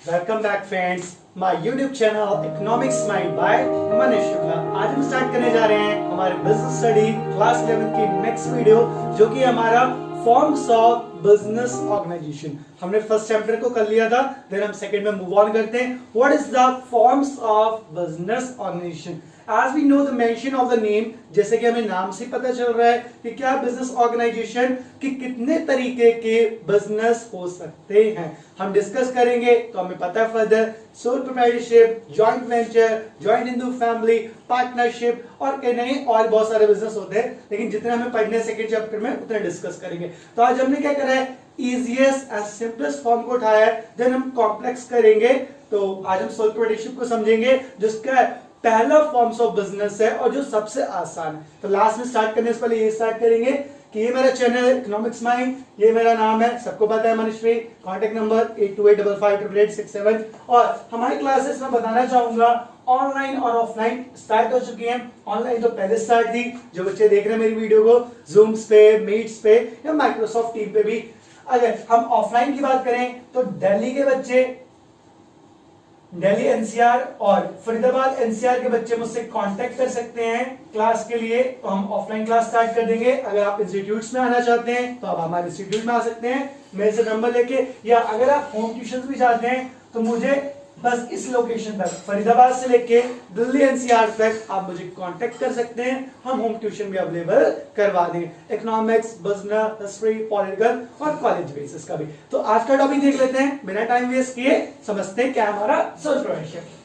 Welcome back friends, my YouTube channel economics mind bye Manish Shukla. आज हम start करने जा रहे हैं हमारे बिजनेस स्टडी क्लास 11 की नेक्स्ट वीडियो, जो कि हमारा फॉर्म्स ऑफ बिजनेस ऑर्गेनाइजेशन। हमने फर्स्ट चैप्टर को कर लिया था, देन हम सेकंड में मूव ऑन करते हैं। What is the forms of business organisation? As we know the mention of the name, जैसे कि हमें नाम से पता चल रहा है कि क्या बिजनेस ऑर्गेनाइजेशन कि कितने तरीके के बिजनेस हो सकते हैं हम डिस्कस करेंगे। तो हमें पता है further sole proprietorship, joint venture, joint Hindu family, partnership और कई नहीं और बहुत सारे बिजनेस होते हैं, लेकिन जितने हमें पढ़ने सेकंड चैप्टर में उतने डिस्कस करेंगे। तो आज हमने क्या करा है, इजीएस्ट एंड सिंपलेस्ट फॉर्म को उठाया है, देन हम कॉम्प्लेक्स करेंगे। तो आज हम सोल प्रोप्राइटरशिप को समझेंगे, जिसका पहला फॉर्म्स ऑफ बिजनेस है और जो सबसे आसान है। तो लास्ट में स्टार्ट करने से पहले ये स्टार्ट करेंगे कि ये मेरा चैनल है इकोनॉमिक्स माइंड, ये मेरा नाम है, सबको पता है मनीष भाई। Contact number 8285588867। और हमारी क्लासेस में बताना चाहूंगा ऑनलाइन और ऑफलाइन स्टार्ट हो चुकी हैं। ऑनलाइन तो पहले स्टार्ट थी, जो बच्चे देख रहे हैं मेरी वीडियो को जूम्स पे, मीट्स पे या माइक्रोसॉफ्ट टीम पे भी। अगर हम ऑफलाइन की बात करें तो दिल्ली के बच्चे, दिल्ली एनसीआर और फरीदाबाद एनसीआर के बच्चे मुझसे कांटेक्ट कर सकते हैं क्लास के लिए। तो हम ऑफलाइन क्लास स्टार्ट कर देंगे। अगर आप इंस्टीट्यूट्स में आना चाहते हैं तो आप हमारे इंस्टीट्यूट में आ सकते हैं मेरे से नंबर लेके, या अगर आप होम ट्यूशन भी चाहते हैं तो मुझे बस इस लोकेशन तक फरीदाबाद से लेके दिल्ली एनसीआर तक आप मुझे कांटेक्ट कर सकते हैं। हम होम ट्यूशन भी अवेलेबल करवा देंगे, इकोनॉमिक्स, बिजनेस, हिस्ट्री, पॉलिटिकल और कॉलेज बेसिस का भी। तो आज का टॉपिक देख लेते हैं बिना टाइम वेस्ट किए, समझते हैं क्या हमारा sole proprietorship.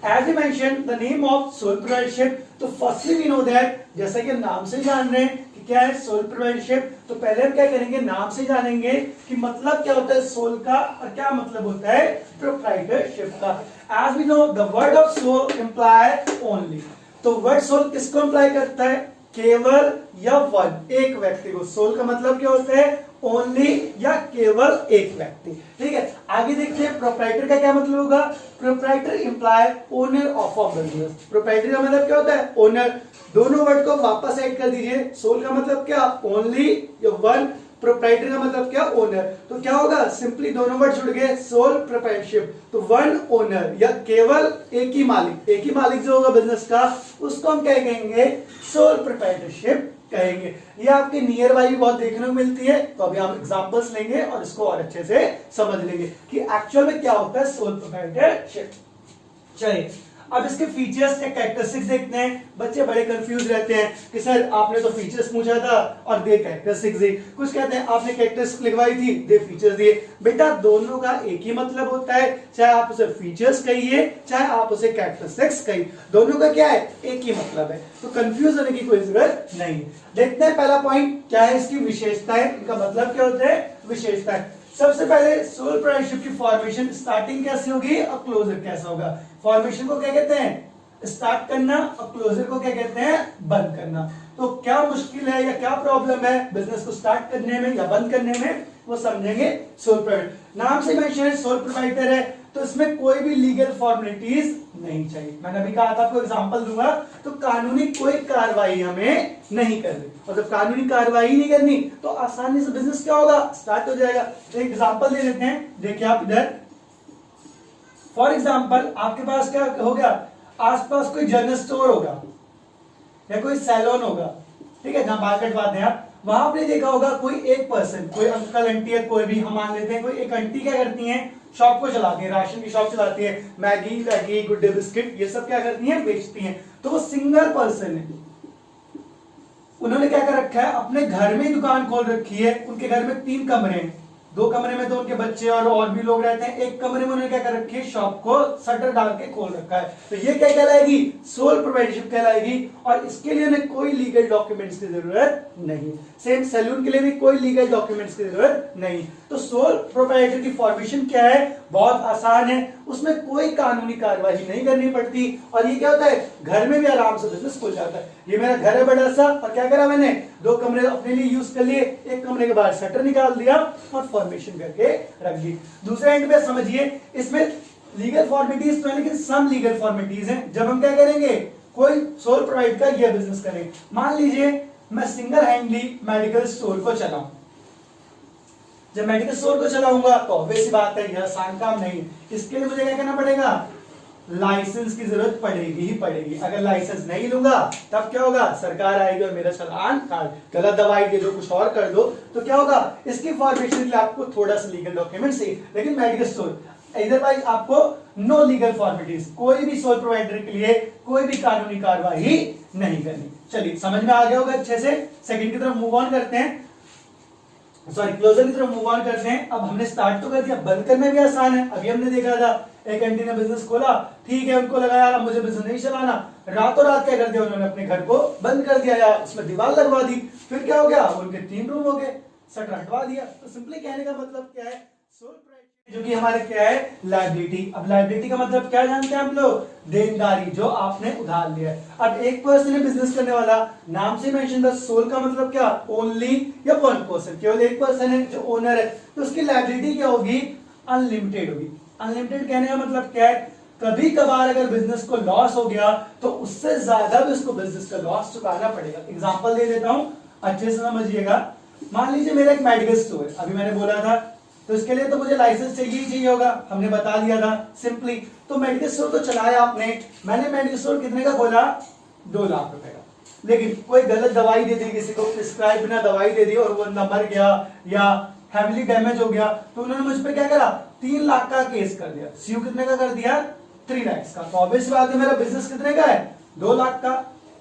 As we mentioned the name of sole proprietorship, तो firstly we know that, जैसा कि नाम से जान रहे हैं कि क्या है सोल प्रोप्राइटरशिप, तो पहले हम क्या करेंगे, नाम से जानेंगे कि मतलब क्या होता है सोल का और क्या मतलब होता है प्रोप्राइटरशिप का। As we know the word of soul imply only, तो वर्ड सोल किसको इंप्लाई करता है, केवल या वन, एक व्यक्ति को। सोल का मतलब क्या होता है, ओनली या केवल एक व्यक्ति। ठीक है, आगे देखते हैं प्रोप्राइटर का क्या मतलब होगा। Proprietor imply owner of a business. Proprietor का मतलब क्या होता है, ओनर। दोनों वर्ड को वापस ऐड कर दीजिए। सोल का मतलब क्या, ओनली या वन। प्रोप्राइटर का मतलब क्या, ओनर। तो क्या होगा, सिंपली दोनों वर्ड जुड़ गए, सोल प्रोप्राइटरशिप। तो वन ओनर या केवल एक ही मालिक, एक ही मालिक जो होगा बिजनेस का, उसको हम क्या कहेंगे, सोल प्रोप्राइटरशिप कहेंगे। ये आपके नियर बाई भी बहुत देखने को मिलती है। तो अभी हम एग्जांपल्स लेंगे और इसको और अच्छे से समझ लेंगे कि एक्चुअल में क्या होता है सोल प्रोप्राइटरशिप। चलिए अब इसके फीचर्स या कैरेक्टरिस्टिक्स देखते हैं। बच्चे बड़े कंफ्यूज रहते हैं कि सर आपने तो फीचर्स पूछा था और दे कैरेक्टरिस्टिक्स दी। कुछ कहते हैं आपने कैरेक्टरिस्टिक्स लिखवाई थी, दे फीचर्स दिए। बेटा दोनों का एक ही मतलब होता है, चाहे आप उसे फीचर्स कहिए चाहे आप उसे कैरेक्टरिस्टिक्स कहिए, दोनों का क्या है, एक ही मतलब है। तो कंफ्यूज होने की कोई जरूरत नहीं। देखते हैं पहला पॉइंट क्या है, इसकी विशेषताएं। इनका मतलब क्या होता है, विशेषताएं। सबसे पहले सोल प्रोप्राइटरशिप की फॉर्मेशन स्टार्टिंग कैसे होगी और क्लोजर कैसा होगा। फॉर्मेशन को क्या कहते हैं, स्टार्ट करना, और क्लोजर को क्या कहते हैं, बंद करना। तो क्या मुश्किल है या क्या प्रॉब्लम है बिजनेस को स्टार्ट करने में या बंद करने में, वो समझेंगे। सोल प्रोप्राइटर नाम से मेंशन है, सोल प्रोप्राइटर है, तो इसमें कोई भी लीगल फॉर्मेलिटीज नहीं चाहिए। मैंने अभी कहा था, आपको एग्जांपल दूंगा, तो कानूनी कोई कार्रवाई हमें नहीं करनी, और जब कानूनी कार्रवाई नहीं करनी तो आसानी से बिजनेस क्या होगा, स्टार्ट हो जाएगा। एक एग्जांपल दे देते हैं, देखिए आप इधर। फॉर एग्जांपल आपके पास क्या हो गया, आसपास कोई जनरल स्टोर होगा या कोई सैलून होगा, ठीक है, जहां बाल कटवाते हैं आप। वहां आपने देखा होगा कोई एक पर्सन, कोई अंकल आंटी है, कोई भी हम मान लेते हैं, कोई एक आंटी क्या करती हैं, शॉप को चलाती है, राशन की शॉप चलाती है, मैगी, गुड डे बिस्किट, ये सब क्या करती हैं, बेचती हैं। तो वो सिंगल पर्सन है, उन्होंने क्या कर रखा है, अपने घर में दुकान खोल रखी है। उनके घर में 3 कमरे हैं, 2 कमरे में तो उनके बच्चे और भी लोग रहते हैं, एक कमरे में उन्होंने क्या कर रखी है, शॉप को शटर डाल के खोल रखा है। तो ये क्या कहलाएगी, सोल प्रोप्राइटरशिप कहलाएगी, और इसके लिए उन्हें कोई लीगल डॉक्यूमेंट्स की जरूरत नहीं। सेम सैलून के लिए भी कोई लीगल डॉक्यूमेंट्स की जरूरत नहीं। तो सोल प्रोप्राइटर की फॉर्मेशन क्या है, बहुत आसान है, उसमें कोई कानूनी कार्रवाई नहीं करनी पड़ती, और ये क्या होता है, घर में भी आराम से बिजनेस खुल जाता है। ये मेरा घर है बड़ा सा, और क्या करा मैंने, 2 कमरे अपने लिए यूज कर लिए, एक कमरे के बाहर शटर निकाल दिया और फॉर्मेशन करके रख दी। दूसरे एंड पे समझिए, इसमें लीगल फॉर्मेलिटीज तो है, लेकिन सम लीगल फॉर्मेलिटीज हैं। जब हम क्या करेंगे, कोई सोल प्रोवाइड का ये बिजनेस करें, मान लीजिए मैं सिंगल हैंडली मेडिकल स्टोर को चलाऊं, जब मेडिकल स्टोर को चलाऊंगा तो ऑब्वियस सी बात है, यह आसान काम नहीं है। इसके लिए मुझे क्या करना पड़ेगा, लाइसेंस की जरूरत पड़ेगी ही पड़ेगी। अगर लाइसेंस नहीं लूंगा तब क्या होगा, सरकार आएगी और मेरा चालान काट, गलत दवाई दे दो, कुछ और कर दो तो क्या होगा, इसकी फॉर्मेशन के लिए आपको थोड़ा सा लीगल डॉक्यूमेंट चाहिए। लेकिन मेडिकल स्टोर अदरवाइज आपको नो लीगल फॉर्मेलिटीज, कोई भी सोल प्रोवाइडर के लिए कोई भी कानूनी कार्रवाई नहीं करनी। चलिए समझ में आ गया होगा अच्छे से। सेकंड की तरफ मूव ऑन करते हैं, सॉरी क्लोजर की तरफ मूव ऑन करते हैं। अब हमने स्टार्ट तो कर दिया, बंद करना भी आसान है। अभी हमने देखा था एक आंटी ने बिजनेस खोला, ठीक है, उनको लगा यार मुझे बिजनेस नहीं चलाना, रातों रात क्या कर दिया उन्होंने, अपने घर को बंद कर दिया या उसमें दीवार लगवा दी। फिर क्या हो गया, उनके 3 रूम हो गए, शटर हटवा दिया। तो सिंपली कहने का मतलब क्या है, सोल प्रोप्राइटरशिप जो कि हमारे क्या है, लायबिलिटी। अब लायबिलिटी का मतलब क्या जानते हैं हम लोग, देनदारी, जो आपने उधार लिया है। अब एक पर्सन है बिजनेस करने वाला, नाम से मेंशन था, सोल का मतलब क्या, ओनली या वन पर्सन, केवल एक पर्सन है जो ओनर है, तो उसकी लायबिलिटी क्या होगी, अनलिमिटेड होगी। अनलिमिटेड कहने का मतलब क्या है, कभी कभार अगर बिजनेस को लॉस हो गया तो उससे ज्यादा भी उसको बिजनेस का लॉस चुकाना पड़ेगा। एग्जांपल दे देता हूं, अच्छे से समझिएगा। मान लीजिए मेरा एक मेडिकल स्टोर है, अभी मैंने बोला था, तो इसके लिए तो मुझे लाइसेंस चाहिए ही चाहिए होगा, हमने बता दिया था सिंपली। तो मेडिकल स्टोर तो चलाया आपने, मैंने मेडिकल स्टोर कितने का खोला, 2 लाख रुपए का। लेकिन कोई गलत दवाई दे दी, किसी को प्रिस्क्राइब बिना दवाई दे दी और वो बंदा मर गया या हैवीली डैमेज हो गया, तो उन्होंने मुझ पर क्या करा, 3 लाख का केस कर दिया। सीयू कितने का कर दिया, 3 लाख का। तो ऑब्वियस बात है मेरा बिजनेस कितने का है, 2 लाख का,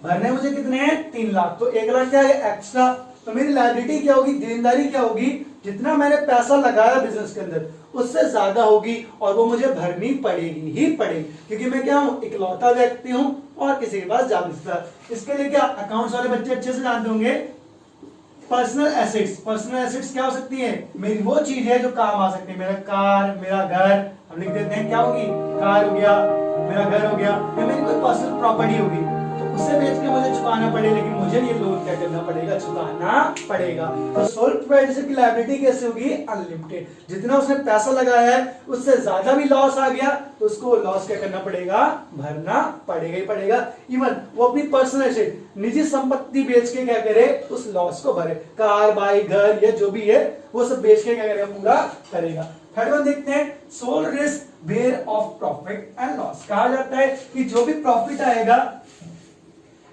भरने मुझे कितने हैं, 3 लाख, तो 1 लाख क्या है एक्स्ट्रा। तो मेरी लायबिलिटी क्या होगी, देनदारी क्या होगी, जितना मैंने पैसा लगाया बिजनेस के अंदर उससे ज्यादा होगी और वो मुझे भरनी पड़ेगी ही पड़ेगी, क्योंकि मैं क्या हूं, इकलौता व्यक्ति हूं और किसी के पास जा नहीं सकता। इसके लिए क्या, अकाउंट्स वाले बच्चे अच्छे से जानते होंगे, पर्सनल एसेट्स। पर्सनल एसेट्स क्या हो सकती है, मेरी वो चीज है जो काम आ सकती है, मेरा कार, मेरा घर, हम लिख देते हैं क्या होगी, कार हो गया, मेरा घर हो गया, या मेरी कोई पर्सनल प्रॉपर्टी होगी, तो उसे बेच के मुझे चुकाना पड़ेगा, लेकिन मुझे ये लोन क्या करना पड़ेगा, चुकाना पड़ेगा। तो सोल प्रोप्राइटरशिप की लायबिलिटी कैसे होगी, अनलिमिटेड। जितना उसने पैसा लगाया है उससे ज्यादा भी लॉस आ गया तो उसको लॉस क्या करना पड़ेगा, भरना पड़ेगा ही पड़ेगा। इवन वो अपनी पर्सनल एसेट, निजी संपत्ति बेच के क्या करे, उस लॉस को भरे, कार, बाइक, घर, ये जो भी है वो सब बेच के क्या करेगा, पूरा करेगा। थर्ड वन देखते हैं, sole risk bear of profit and loss. कहा जाता है कि जो भी प्रॉफिट आएगा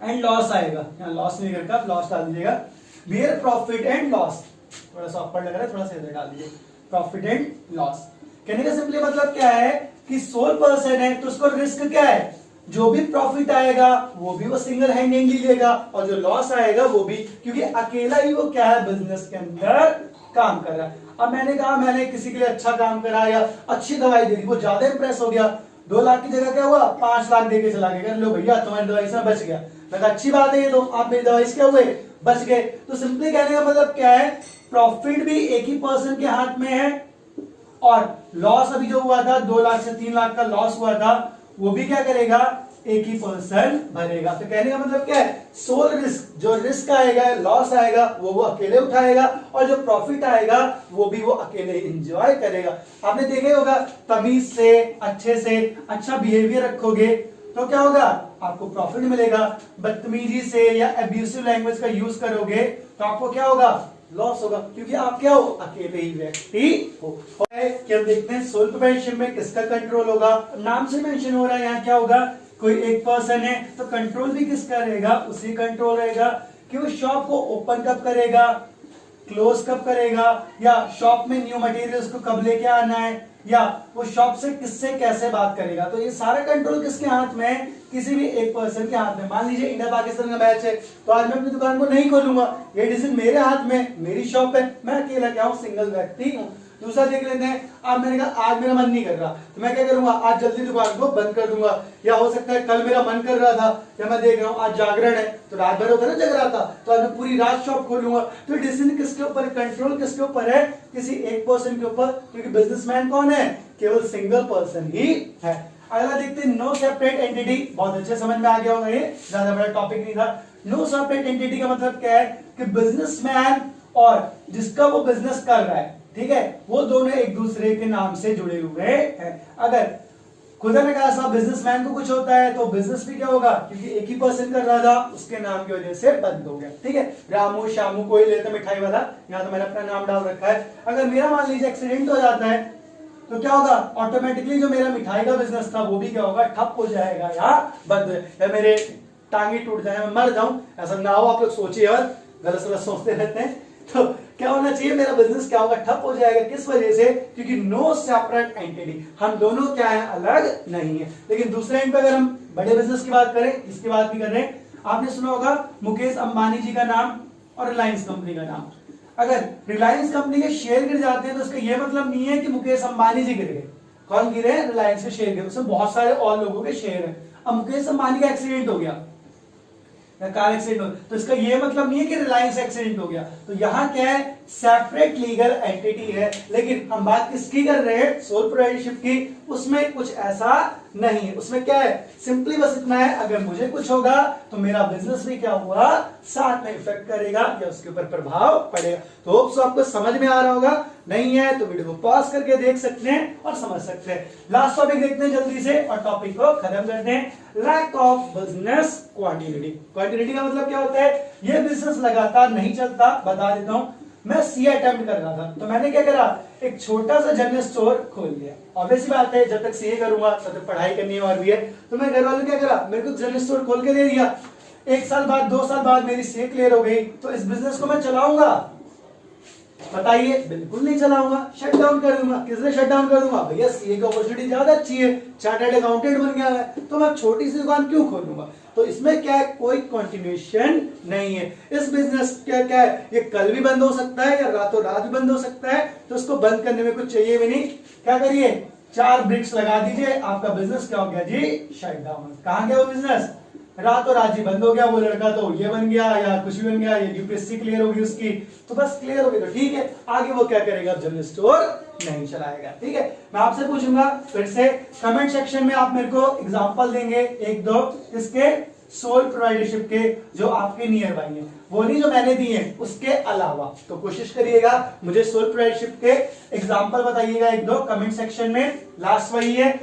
एंड लॉस आएगा, यहाँ लॉस नहीं करके आप लॉस डाल दीजिएगा, बेयर प्रॉफिट एंड लॉस, थोड़ा सा ऊपर लग रहा है, थोड़ा सा इधर डाल दीजिए, प्रॉफिट एंड लॉस। कहने का सिंपली मतलब क्या है कि सोल पर्सन है तो उसको रिस्क क्या है, जो भी प्रॉफिट आएगा वो भी वो सिंगल हैंडेडली लेगा और जो लॉस आएगा वो भी, क्योंकि अकेला ही वो क्या है, बिजनेस के अंदर काम कर रहा है। अब मैंने कहा मैंने किसी के लिए अच्छा काम करा या अच्छी दवाई दे दी, वो ज्यादा इंप्रेस हो गया, 2 लाख की जगह क्या हुआ, 5 लाख देके चला गया, लो भैया तुम्हारी दवाई से बच गया। मैं कहा अच्छी बात है ये, तो आप मेरी दवाई से क्या हुए, बच गए। तो सिंपली कहने का मतलब क्या है, प्रॉफिट भी एक ही पर्सन के हाथ में है और लॉस अभी जो हुआ था 2 लाख से 3 लाख का लॉस हुआ था, वो भी क्या करेगा, एक ही पर्सन भरेगा। तो कहने का मतलब क्या है, सोल रिस्क, जो रिस्क आएगा, लॉस आएगा वो अकेले उठाएगा और जो प्रॉफिट आएगा वो भी वो अकेले एंजॉय करेगा। आपने देखा होगा, तमीज से, अच्छे से, अच्छा बिहेवियर रखोगे तो क्या होगा, आपको प्रॉफिट मिलेगा। बदतमीजी से या एब्यूसिव लैंग्वेज का यूज करोगे तो आपको क्या होगा, लॉस होगा, क्योंकि आप क्या हो, अकेले ही व्यक्ति हो। क्या देखते हैं सोल प्रोप्राइटरशिप में किसका कंट्रोल होगा, नाम से मेंशन हो रहा है, यहाँ क्या होगा, कोई एक पर्सन है तो कंट्रोल भी किसका रहेगा, उसी कंट्रोल रहेगा कि वो शॉप को ओपन कब करेगा, क्लोज कब करेगा, या शॉप में न्यू मटेरियल्स को कब लेके आना है, या वो शॉप से किससे कैसे बात करेगा। तो ये सारा कंट्रोल किसके हाथ में है, किसी भी एक पर्सन के हाथ में। मान लीजिए इंडिया पाकिस्तान का मैच है तो आज मैं अपनी दुकान को नहीं खोलूंगा, ये डिसीजन मेरे हाथ में, मेरी शॉप है, मैं अकेला क्या हूँ, सिंगल व्यक्ति हूँ। दूसरा देख लेते हैं, अब मैंने कहा आज मेरा मन नहीं कर रहा तो मैं क्या करूंगा, आज जल्दी दुकान को बंद कर दूंगा, या हो सकता है कल मेरा मन कर रहा था या मैं देख रहा हूँ आज जागरण है तो रात भर होता है ना जग रहा था, तो आज मैं पूरी रात शॉप खोलूंगा। तो डिसीजन किसके ऊपर, कंट्रोल किसके ऊपर है, किसी एक पर्सन के ऊपर, क्योंकि बिजनेसमैन कौन है, केवल सिंगल पर्सन ही है। अगला देखते हैं, नो सेपरेट एंटिटी। बहुत अच्छे समझ में आ गया होगा, ये ज्यादा बड़ा टॉपिक नहीं था। नो सेपरेट एंटिटी का मतलब क्या है कि बिजनेसमैन और जिसका वो बिजनेस कर रहा है, ठीक है, वो दोनों एक दूसरे के नाम से जुड़े हुए हैं। अगर खुदा ने कहा साहब बिजनेसमैन को कुछ होता है तो बिजनेस भी क्या होगा, क्योंकि एक ही पर्सन कर रहा था उसके नाम की वजह से बंद हो गया। ठीक है, रामू शामू कोई लेता मिठाई वाला, यहाँ तो मैंने अपना नाम डाल रखा है। अगर मेरा मान लीजिए एक्सीडेंट हो जाता है तो क्या होगा, ऑटोमेटिकली जो मेरा मिठाई का बिजनेस था वो भी क्या होगा, ठप हो जाएगा या बंद, या मेरे टांगे टूट जाए, मैं मर जाऊं, ऐसा ना हो। आप लोग सोचिए और गलत सलत सोचते रहते हैं, तो क्या होना चाहिए, मेरा बिजनेस क्या होगा, ठप हो जाएगा। किस वजह से, क्योंकि नो सेपरेट एंटिटी, हम दोनों क्या है, अलग नहीं है। लेकिन दूसरे एंड पे अगर हम बड़े बिजनेस की बात करें, इसकी बात भी कर रहे हैं, आपने सुना होगा मुकेश अंबानी जी का नाम और रिलायंस कंपनी का नाम। अगर रिलायंस कंपनी के शेयर गिर जाते हैं तो उसका यह मतलब नहीं है कि मुकेश अंबानी जी गिर गए। कौन गिरे, रिलायंस के शेयर गिरे, उसमें बहुत सारे और लोगों के शेयर है। अब मुकेश अंबानी का एक्सीडेंट हो गया, कार एक्सीडेंट हो, तो इसका ये मतलब नहीं है कि रिलायंस एक्सीडेंट हो गया। तो यहां क्या है, सेपरेट लीगल एंटिटी है। लेकिन हम बात किसकी कर रहे हैं, सोल प्रोप्राइटरशिप की, उसमें कुछ ऐसा नहीं है। उसमें क्या है, सिंपली बस इतना है, अगर मुझे कुछ होगा तो मेरा बिजनेस भी क्या हुआ, साथ में इफेक्ट करेगा या उसके ऊपर प्रभाव पड़ेगा। तो होप्स आपको समझ में आ रहा होगा, नहीं है तो वीडियो को पॉज करके देख सकते हैं और समझ सकते हैं। लास्ट टॉपिक देखते हैं जल्दी से और टॉपिक को खत्म करते हैं। Lack of business quantity. Quantity का मतलब क्या होता है, ये बिजनेस लगातार नहीं चलता। बता देता हूं, मैं सीए अटेम्प्ट कर रहा था तो मैंने क्या करा, एक छोटा सा जनरल स्टोर खोल लिया। ऑब्वियस बात है, जब तक सीए करूंगा तब तक पढ़ाई करनी और भी है, तो मैं घर वालों ने क्या करा, मेरे को जनरल स्टोर खोल के दे दिया। 1 साल बाद 2 साल बाद मेरी सीए क्लियर हो गई, तो इस बिजनेस को मैं चलाऊंगा, बताइए, बिल्कुल नहीं चलाऊंगा, शट डाउन कर दूंगा। किसने शट डाउन कर दूंगा, भैया सीए की अपॉर्चुनिटी ज्यादा अच्छी है, चार्टर्ड अकाउंटेंट बन गया है, तो मैं छोटी सी दुकान क्यों खोलूंगा। तो इसमें क्या है, कोई कंटिन्यूएशन नहीं है। इस बिजनेस क्या है, ये कल भी बंद हो सकता है या रातों रात भी बंद हो सकता है, तो उसको बंद करने में कुछ चाहिए भी नहीं। क्या करिए, 4 ब्रिक्स लगा दीजिए, आपका बिजनेस क्या हो गया जी, शट डाउन। कहां गया वो बिजनेस, रातों रात ही बंद हो गया। वो लड़का तो ये बन गया या कुछ भी बन गया, ये यूपीएससी क्लियर होगी उसकी, तो बस क्लियर हो गई तो ठीक है, आगे वो क्या करेगा, जनरल स्टोर नहीं चलाएगा। ठीक है, मैं आपसे पूछूंगा फिर से, कमेंट सेक्शन में आप मेरे को एग्जांपल देंगे 1-2 इसके सोल प्रोप्राइटरशिप के, जो आपके नियर बाई है, वो नहीं जो मैंने दिए हैं, उसके अलावा। तो कोशिश करिएगा मुझे सोल प्रोप्राइटरशिप के एग्जांपल बताइएगा 1-2 कमेंट सेक्शन में। लास्ट वही है,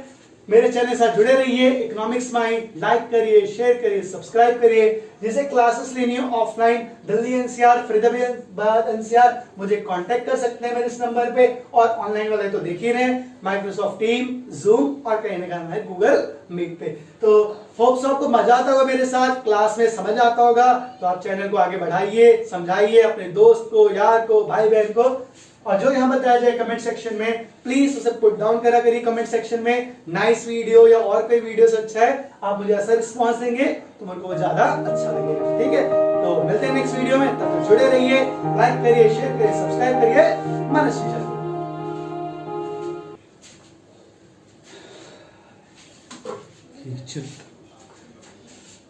मेरे चैनल के साथ जुड़े रहिए। इकोनॉमिक्स माइंड लाइक करिए, शेयर करिए, सब्सक्राइब करिए। जिसे क्लासेस लेनी हो offline, Delhi NCR, Faridabad NCR, मुझे कांटेक्ट कर सकते हैं मेरे इस नंबर पे। और ऑनलाइन वाले तो देख ही रहे हैं, माइक्रोसॉफ्ट टीम, जूम और कहीं ना कहीं है गूगल मीट पे। तो होप्स आपको मजा आता होगा मेरे साथ, क्लास में समझ आता होगा, तो आप चैनल को आगे बढ़ाइए, समझाइए अपने दोस्त को, यार को, भाई बहन को। और जो यहाँ बताया जाए कमेंट सेक्शन में, प्लीज उसे पुट डाउन करा करिए कमेंट सेक्शन में। नाइस वीडियो या और कोई वीडियो से अच्छा है, आप मुझे ऐसा रिस्पॉन्स देंगे तो मेरे को ज्यादा अच्छा लगेगा। ठीक है, तो मिलते हैं नेक्स्ट वीडियो में, तब तक जुड़े रहिए, लाइक करिए, शेयर करिए, सब्सक्राइब करिए। मनस्वी चलिए।